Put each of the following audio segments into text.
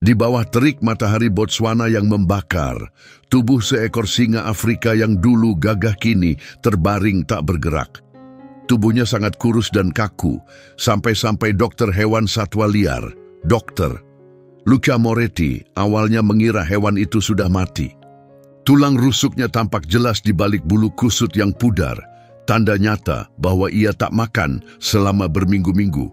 Di bawah terik matahari Botswana yang membakar, tubuh seekor singa Afrika yang dulu gagah kini terbaring tak bergerak. Tubuhnya sangat kurus dan kaku, sampai-sampai dokter hewan satwa liar, Dr. Luca Moretti, awalnya mengira hewan itu sudah mati. Tulang rusuknya tampak jelas di balik bulu kusut yang pudar, tanda nyata bahwa ia tak makan selama berminggu-minggu.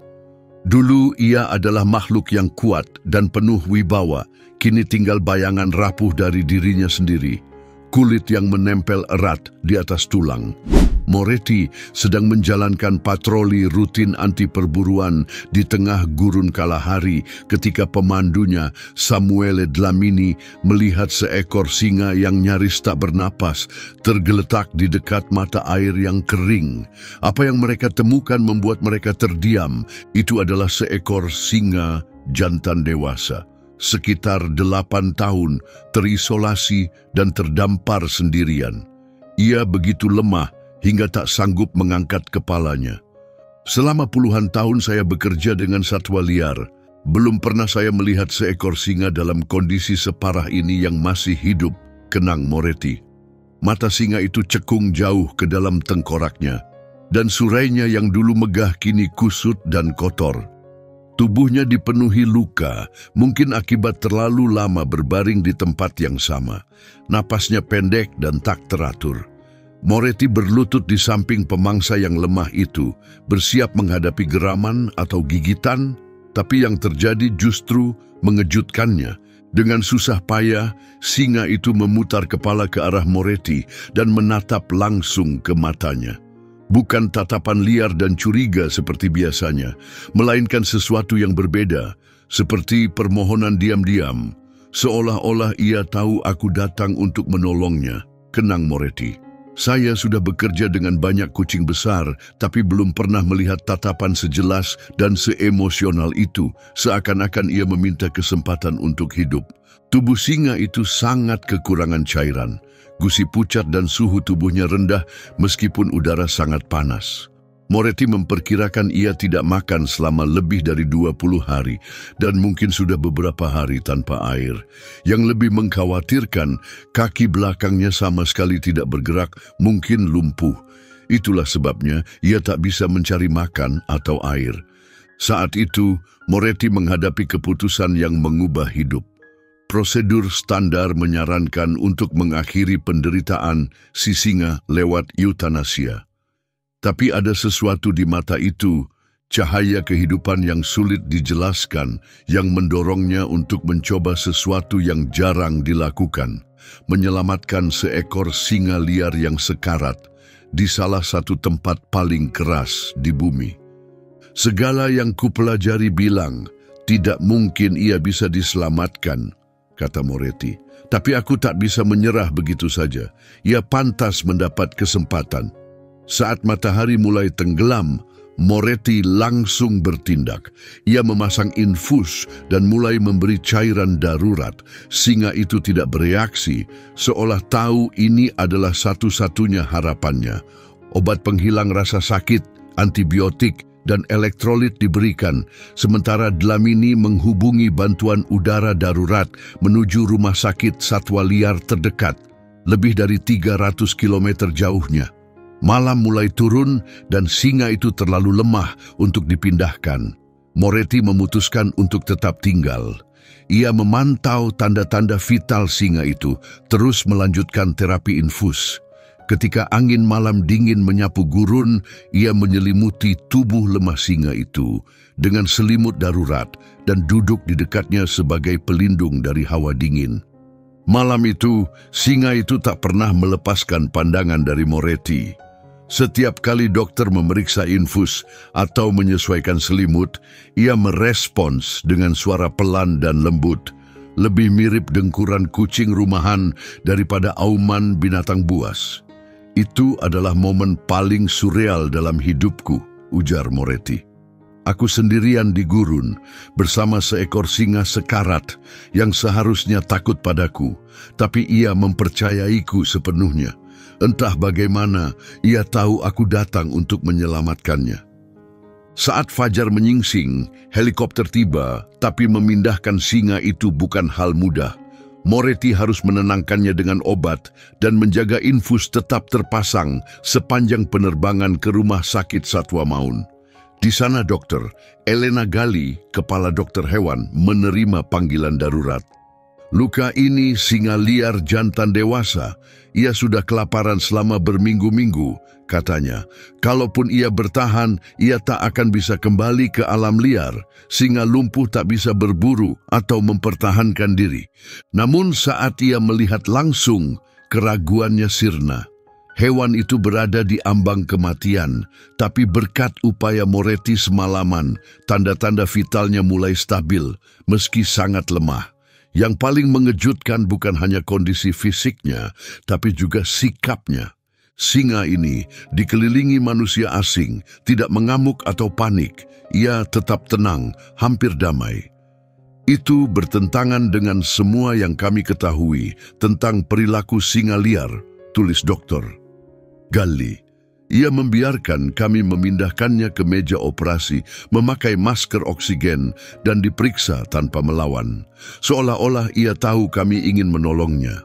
Dulu ia adalah makhluk yang kuat dan penuh wibawa, kini tinggal bayangan rapuh dari dirinya sendiri, kulit yang menempel erat di atas tulang. Moretti sedang menjalankan patroli rutin anti perburuan di tengah gurun Kalahari ketika pemandunya, Samuele Dlamini, melihat seekor singa yang nyaris tak bernapas tergeletak di dekat mata air yang kering. Apa yang mereka temukan membuat mereka terdiam. Itu adalah seekor singa jantan dewasa, sekitar 8 tahun, terisolasi dan terdampar sendirian. Ia begitu lemah hingga tak sanggup mengangkat kepalanya. Selama puluhan tahun saya bekerja dengan satwa liar. Belum pernah saya melihat seekor singa dalam kondisi separah ini yang masih hidup, kenang Moretti. Mata singa itu cekung jauh ke dalam tengkoraknya, dan surainya yang dulu megah kini kusut dan kotor. Tubuhnya dipenuhi luka, mungkin akibat terlalu lama berbaring di tempat yang sama. Napasnya pendek dan tak teratur. Moretti berlutut di samping pemangsa yang lemah itu, bersiap menghadapi geraman atau gigitan, tapi yang terjadi justru mengejutkannya. Dengan susah payah, singa itu memutar kepala ke arah Moretti dan menatap langsung ke matanya. Bukan tatapan liar dan curiga seperti biasanya, melainkan sesuatu yang berbeda, seperti permohonan diam-diam. Seolah-olah ia tahu aku datang untuk menolongnya, kenang Moretti. Saya sudah bekerja dengan banyak kucing besar, tapi belum pernah melihat tatapan sejelas dan seemosional itu, seakan-akan ia meminta kesempatan untuk hidup. Tubuh singa itu sangat kekurangan cairan. Gusi pucat dan suhu tubuhnya rendah meskipun udara sangat panas. Moretti memperkirakan ia tidak makan selama lebih dari 20 hari dan mungkin sudah beberapa hari tanpa air. Yang lebih mengkhawatirkan, kaki belakangnya sama sekali tidak bergerak, mungkin lumpuh. Itulah sebabnya ia tak bisa mencari makan atau air. Saat itu, Moretti menghadapi keputusan yang mengubah hidup. Prosedur standar menyarankan untuk mengakhiri penderitaan si singa lewat eutanasia. Tapi ada sesuatu di mata itu, cahaya kehidupan yang sulit dijelaskan, yang mendorongnya untuk mencoba sesuatu yang jarang dilakukan, menyelamatkan seekor singa liar yang sekarat di salah satu tempat paling keras di bumi. Segala yang kupelajari bilang, tidak mungkin ia bisa diselamatkan, kata Moretti. Tapi aku tak bisa menyerah begitu saja. Ia pantas mendapat kesempatan. Saat matahari mulai tenggelam, Moretti langsung bertindak. Ia memasang infus dan mulai memberi cairan darurat. Singa itu tidak bereaksi, seolah tahu ini adalah satu-satunya harapannya. Obat penghilang rasa sakit, antibiotik, dan elektrolit diberikan, sementara Dlamini menghubungi bantuan udara darurat menuju rumah sakit satwa liar terdekat, lebih dari 300 km jauhnya. Malam mulai turun dan singa itu terlalu lemah untuk dipindahkan. Moretti memutuskan untuk tetap tinggal. Ia memantau tanda-tanda vital singa itu, terus melanjutkan terapi infus. Ketika angin malam dingin menyapu gurun, ia menyelimuti tubuh lemah singa itu dengan selimut darurat dan duduk di dekatnya sebagai pelindung dari hawa dingin. Malam itu, singa itu tak pernah melepaskan pandangan dari Moretti. Setiap kali dokter memeriksa infus atau menyesuaikan selimut, ia merespons dengan suara pelan dan lembut, lebih mirip dengkuran kucing rumahan daripada auman binatang buas. Itu adalah momen paling surreal dalam hidupku, ujar Moretti. Aku sendirian di gurun bersama seekor singa sekarat yang seharusnya takut padaku, tapi ia mempercayaiku sepenuhnya. Entah bagaimana, ia tahu aku datang untuk menyelamatkannya. Saat fajar menyingsing, helikopter tiba, tapi memindahkan singa itu bukan hal mudah. Moretti harus menenangkannya dengan obat dan menjaga infus tetap terpasang sepanjang penerbangan ke rumah sakit Satwa Maun. Di sana dokter, Elena Galli, kepala dokter hewan, menerima panggilan darurat. Luka ini singa liar jantan dewasa. Ia sudah kelaparan selama berminggu-minggu, katanya. Kalaupun ia bertahan, ia tak akan bisa kembali ke alam liar. Singa lumpuh tak bisa berburu atau mempertahankan diri. Namun saat ia melihat langsung, keraguannya sirna. Hewan itu berada di ambang kematian, tapi berkat upaya Moretti semalaman, tanda-tanda vitalnya mulai stabil, meski sangat lemah. Yang paling mengejutkan bukan hanya kondisi fisiknya, tapi juga sikapnya. Singa ini dikelilingi manusia asing, tidak mengamuk atau panik. Ia tetap tenang, hampir damai. Itu bertentangan dengan semua yang kami ketahui tentang perilaku singa liar, tulis Dr. Galli. Ia membiarkan kami memindahkannya ke meja operasi, memakai masker oksigen, dan diperiksa tanpa melawan. Seolah-olah ia tahu kami ingin menolongnya.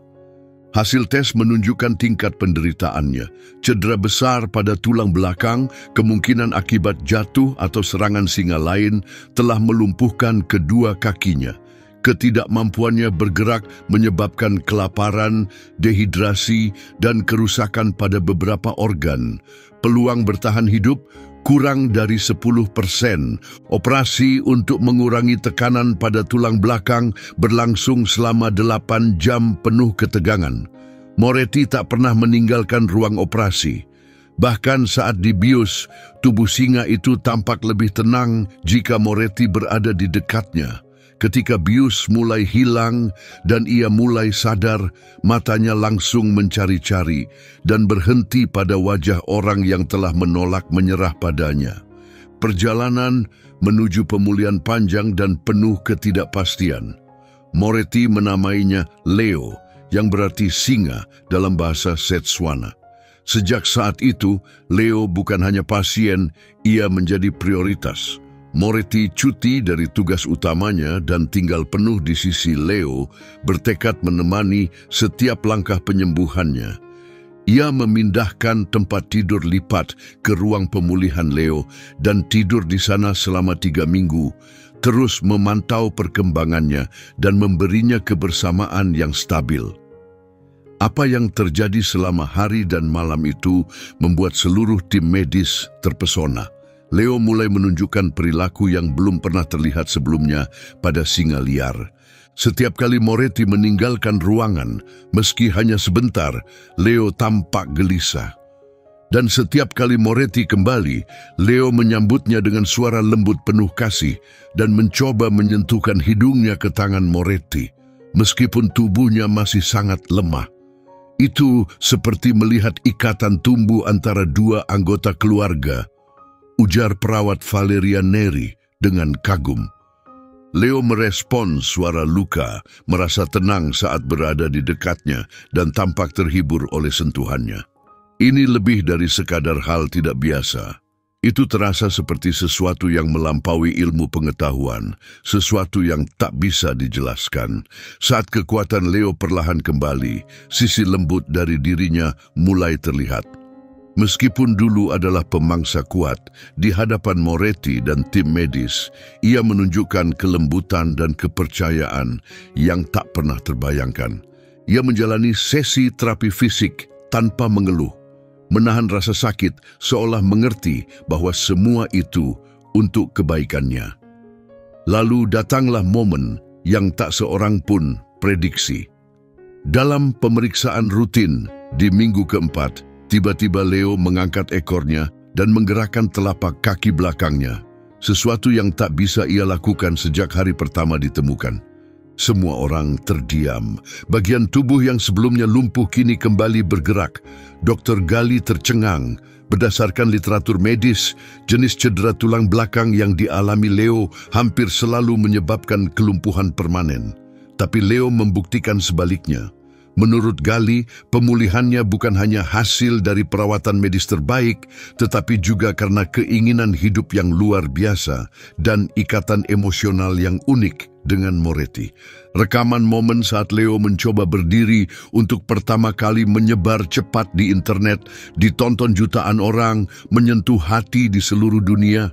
Hasil tes menunjukkan tingkat penderitaannya. Cedera besar pada tulang belakang, kemungkinan akibat jatuh atau serangan singa lain, telah melumpuhkan kedua kakinya. Ketidakmampuannya bergerak menyebabkan kelaparan, dehidrasi, dan kerusakan pada beberapa organ. Peluang bertahan hidup kurang dari 10%. Operasi untuk mengurangi tekanan pada tulang belakang berlangsung selama 8 jam penuh ketegangan. Moretti tak pernah meninggalkan ruang operasi. Bahkan saat dibius, tubuh singa itu tampak lebih tenang jika Moretti berada di dekatnya. Ketika bius mulai hilang dan ia mulai sadar, matanya langsung mencari-cari dan berhenti pada wajah orang yang telah menolak menyerah padanya. Perjalanan menuju pemulihan panjang dan penuh ketidakpastian. Moretti menamainya Leo, yang berarti singa dalam bahasa Setswana. Sejak saat itu, Leo bukan hanya pasien, ia menjadi prioritas. Moretti cuti dari tugas utamanya dan tinggal penuh di sisi Leo, bertekad menemani setiap langkah penyembuhannya. Ia memindahkan tempat tidur lipat ke ruang pemulihan Leo dan tidur di sana selama 3 minggu, terus memantau perkembangannya dan memberinya kebersamaan yang stabil. Apa yang terjadi selama hari dan malam itu membuat seluruh tim medis terpesona. Leo mulai menunjukkan perilaku yang belum pernah terlihat sebelumnya pada singa liar. Setiap kali Moretti meninggalkan ruangan, meski hanya sebentar, Leo tampak gelisah. Dan setiap kali Moretti kembali, Leo menyambutnya dengan suara lembut penuh kasih dan mencoba menyentuhkan hidungnya ke tangan Moretti, meskipun tubuhnya masih sangat lemah. Itu seperti melihat ikatan tumbuh antara dua anggota keluarga, ujar perawat Valeria Neri dengan kagum. Leo merespon suara Luca, merasa tenang saat berada di dekatnya dan tampak terhibur oleh sentuhannya. Ini lebih dari sekadar hal tidak biasa. Itu terasa seperti sesuatu yang melampaui ilmu pengetahuan, sesuatu yang tak bisa dijelaskan. Saat kekuatan Leo perlahan kembali, sisi lembut dari dirinya mulai terlihat. Meskipun dulu adalah pemangsa kuat, di hadapan Moretti dan tim medis, ia menunjukkan kelembutan dan kepercayaan yang tak pernah terbayangkan. Ia menjalani sesi terapi fisik tanpa mengeluh, menahan rasa sakit seolah mengerti bahwa semua itu untuk kebaikannya. Lalu datanglah momen yang tak seorang pun prediksi. Dalam pemeriksaan rutin di minggu keempat, tiba-tiba Leo mengangkat ekornya dan menggerakkan telapak kaki belakangnya, sesuatu yang tak bisa ia lakukan sejak hari pertama ditemukan. Semua orang terdiam. Bagian tubuh yang sebelumnya lumpuh kini kembali bergerak. Dr. Galli tercengang. Berdasarkan literatur medis, jenis cedera tulang belakang yang dialami Leo hampir selalu menyebabkan kelumpuhan permanen. Tapi Leo membuktikan sebaliknya. Menurut Gali, pemulihannya bukan hanya hasil dari perawatan medis terbaik, tetapi juga karena keinginan hidup yang luar biasa dan ikatan emosional yang unik dengan Moretti. Rekaman momen saat Leo mencoba berdiri untuk pertama kali menyebar cepat di internet, ditonton jutaan orang, menyentuh hati di seluruh dunia.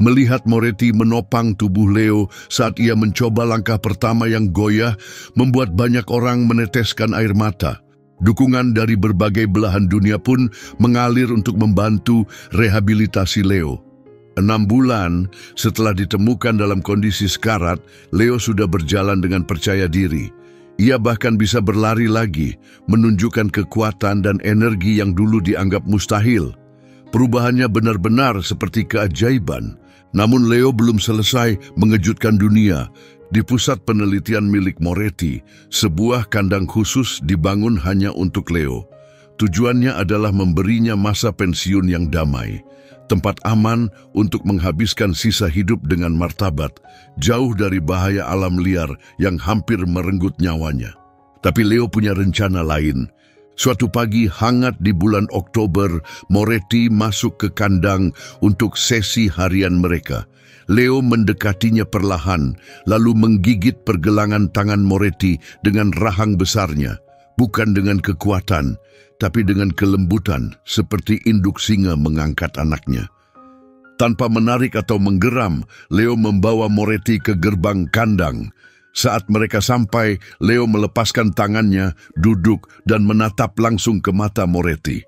Melihat Moretti menopang tubuh Leo saat ia mencoba langkah pertama yang goyah, membuat banyak orang meneteskan air mata. Dukungan dari berbagai belahan dunia pun mengalir untuk membantu rehabilitasi Leo. 6 bulan setelah ditemukan dalam kondisi sekarat, Leo sudah berjalan dengan percaya diri. Ia bahkan bisa berlari lagi, menunjukkan kekuatan dan energi yang dulu dianggap mustahil. Perubahannya benar-benar seperti keajaiban. Namun Leo belum selesai mengejutkan dunia. Di pusat penelitian milik Moretti, sebuah kandang khusus dibangun hanya untuk Leo. Tujuannya adalah memberinya masa pensiun yang damai. Tempat aman untuk menghabiskan sisa hidup dengan martabat, jauh dari bahaya alam liar yang hampir merenggut nyawanya. Tapi Leo punya rencana lain. Suatu pagi hangat di bulan Oktober, Moretti masuk ke kandang untuk sesi harian mereka. Leo mendekatinya perlahan, lalu menggigit pergelangan tangan Moretti dengan rahang besarnya. Bukan dengan kekuatan, tapi dengan kelembutan, seperti induk singa mengangkat anaknya. Tanpa menarik atau menggeram, Leo membawa Moretti ke gerbang kandang. Saat mereka sampai, Leo melepaskan tangannya, duduk, dan menatap langsung ke mata Moretti.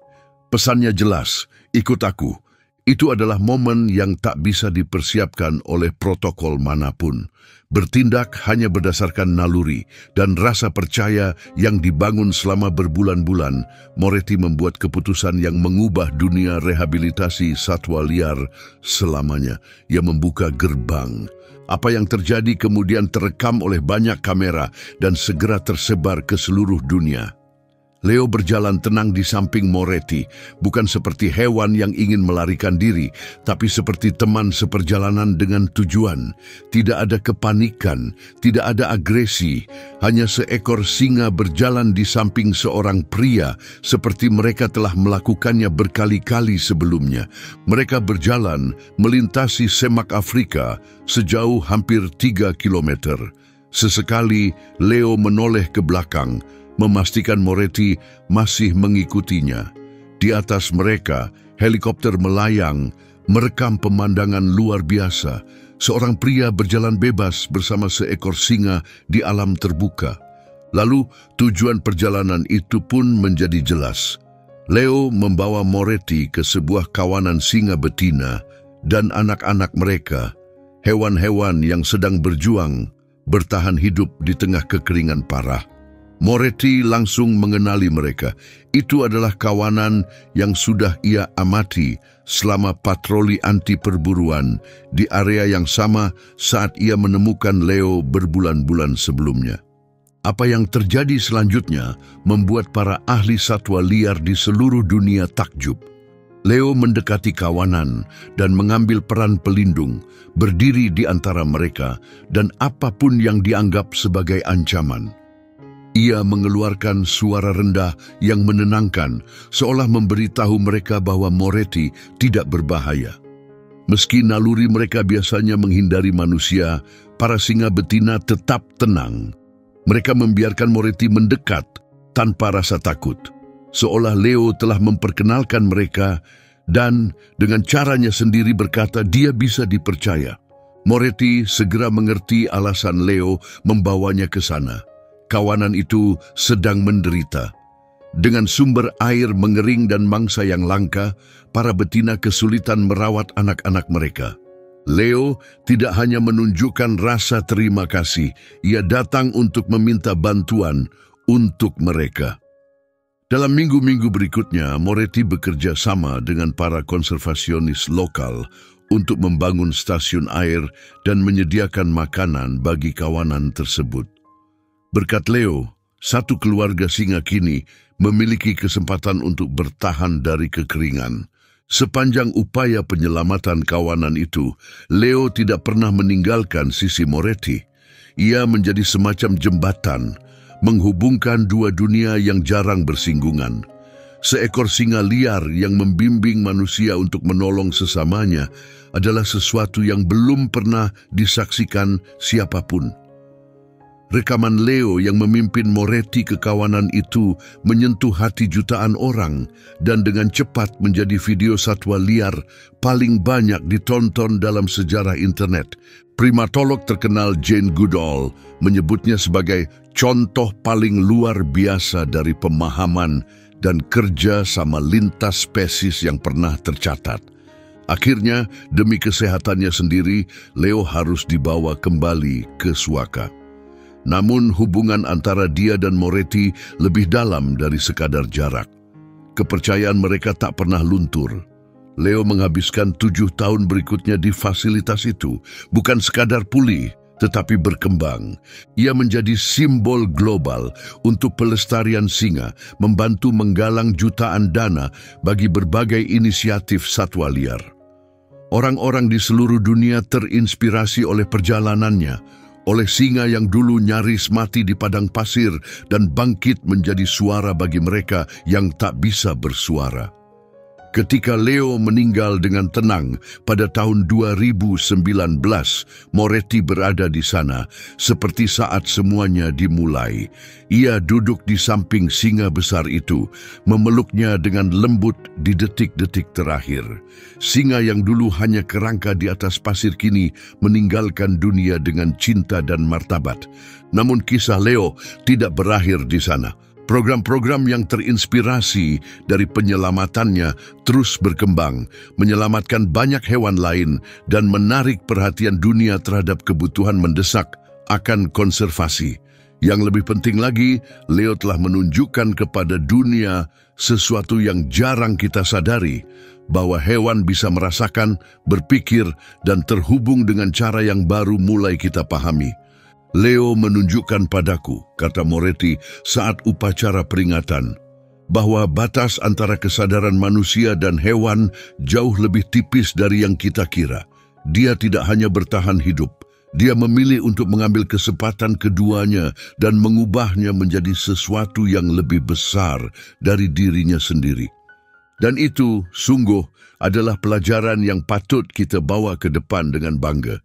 Pesannya jelas, ikut aku. Itu adalah momen yang tak bisa dipersiapkan oleh protokol manapun. Bertindak hanya berdasarkan naluri dan rasa percaya yang dibangun selama berbulan-bulan, Moretti membuat keputusan yang mengubah dunia rehabilitasi satwa liar selamanya. Ia membuka gerbang. Apa yang terjadi kemudian terekam oleh banyak kamera dan segera tersebar ke seluruh dunia. Leo berjalan tenang di samping Moretti, bukan seperti hewan yang ingin melarikan diri, tapi seperti teman seperjalanan dengan tujuan. Tidak ada kepanikan, tidak ada agresi, hanya seekor singa berjalan di samping seorang pria seperti mereka telah melakukannya berkali-kali sebelumnya. Mereka berjalan melintasi semak Afrika sejauh hampir 3 kilometer. Sesekali Leo menoleh ke belakang, memastikan Moretti masih mengikutinya. Di atas mereka, helikopter melayang, merekam pemandangan luar biasa. Seorang pria berjalan bebas bersama seekor singa di alam terbuka. Lalu, tujuan perjalanan itu pun menjadi jelas. Leo membawa Moretti ke sebuah kawanan singa betina dan anak-anak mereka, hewan-hewan yang sedang berjuang, bertahan hidup di tengah kekeringan parah. Moretti langsung mengenali mereka. Itu adalah kawanan yang sudah ia amati selama patroli anti perburuan di area yang sama saat ia menemukan Leo berbulan-bulan sebelumnya. Apa yang terjadi selanjutnya membuat para ahli satwa liar di seluruh dunia takjub. Leo mendekati kawanan dan mengambil peran pelindung, berdiri di antara mereka dan apapun yang dianggap sebagai ancaman. Ia mengeluarkan suara rendah yang menenangkan, seolah memberitahu mereka bahwa Moretti tidak berbahaya. Meski naluri mereka biasanya menghindari manusia, para singa betina tetap tenang. Mereka membiarkan Moretti mendekat tanpa rasa takut, seolah Leo telah memperkenalkan mereka dan dengan caranya sendiri berkata dia bisa dipercaya. Moretti segera mengerti alasan Leo membawanya ke sana. Kawanan itu sedang menderita. Dengan sumber air mengering dan mangsa yang langka, para betina kesulitan merawat anak-anak mereka. Leo tidak hanya menunjukkan rasa terima kasih, ia datang untuk meminta bantuan untuk mereka. Dalam minggu-minggu berikutnya, Moretti bekerja sama dengan para konservasionis lokal untuk membangun stasiun air dan menyediakan makanan bagi kawanan tersebut. Berkat Leo, satu keluarga singa kini memiliki kesempatan untuk bertahan dari kekeringan. Sepanjang upaya penyelamatan kawanan itu, Leo tidak pernah meninggalkan sisi Moretti. Ia menjadi semacam jembatan, menghubungkan dua dunia yang jarang bersinggungan. Seekor singa liar yang membimbing manusia untuk menolong sesamanya adalah sesuatu yang belum pernah disaksikan siapapun. Rekaman Leo yang memimpin Moretti ke kawanan itu menyentuh hati jutaan orang dan dengan cepat menjadi video satwa liar paling banyak ditonton dalam sejarah internet. Primatolog terkenal Jane Goodall menyebutnya sebagai contoh paling luar biasa dari pemahaman dan kerja sama lintas spesies yang pernah tercatat. Akhirnya, demi kesehatannya sendiri, Leo harus dibawa kembali ke Suaka. Namun hubungan antara dia dan Moretti lebih dalam dari sekadar jarak. Kepercayaan mereka tak pernah luntur. Leo menghabiskan 7 tahun berikutnya di fasilitas itu, bukan sekadar pulih, tetapi berkembang. Ia menjadi simbol global untuk pelestarian singa, membantu menggalang jutaan dana bagi berbagai inisiatif satwa liar. Orang-orang di seluruh dunia terinspirasi oleh perjalanannya, oleh singa yang dulu nyaris mati di padang pasir dan bangkit menjadi suara bagi mereka yang tak bisa bersuara. Ketika Leo meninggal dengan tenang pada tahun 2019, Moretti berada di sana, seperti saat semuanya dimulai. Ia duduk di samping singa besar itu, memeluknya dengan lembut di detik-detik terakhir. Singa yang dulu hanya kerangka di atas pasir kini meninggalkan dunia dengan cinta dan martabat. Namun kisah Leo tidak berakhir di sana. Program-program yang terinspirasi dari penyelamatannya terus berkembang, menyelamatkan banyak hewan lain dan menarik perhatian dunia terhadap kebutuhan mendesak akan konservasi. Yang lebih penting lagi, Leo telah menunjukkan kepada dunia sesuatu yang jarang kita sadari, bahwa hewan bisa merasakan, berpikir, dan terhubung dengan cara yang baru mulai kita pahami. Leo menunjukkan padaku, kata Moretti saat upacara peringatan, bahwa batas antara kesadaran manusia dan hewan jauh lebih tipis dari yang kita kira. Dia tidak hanya bertahan hidup, dia memilih untuk mengambil kesempatan keduanya dan mengubahnya menjadi sesuatu yang lebih besar dari dirinya sendiri. Dan itu, sungguh, adalah pelajaran yang patut kita bawa ke depan dengan bangga.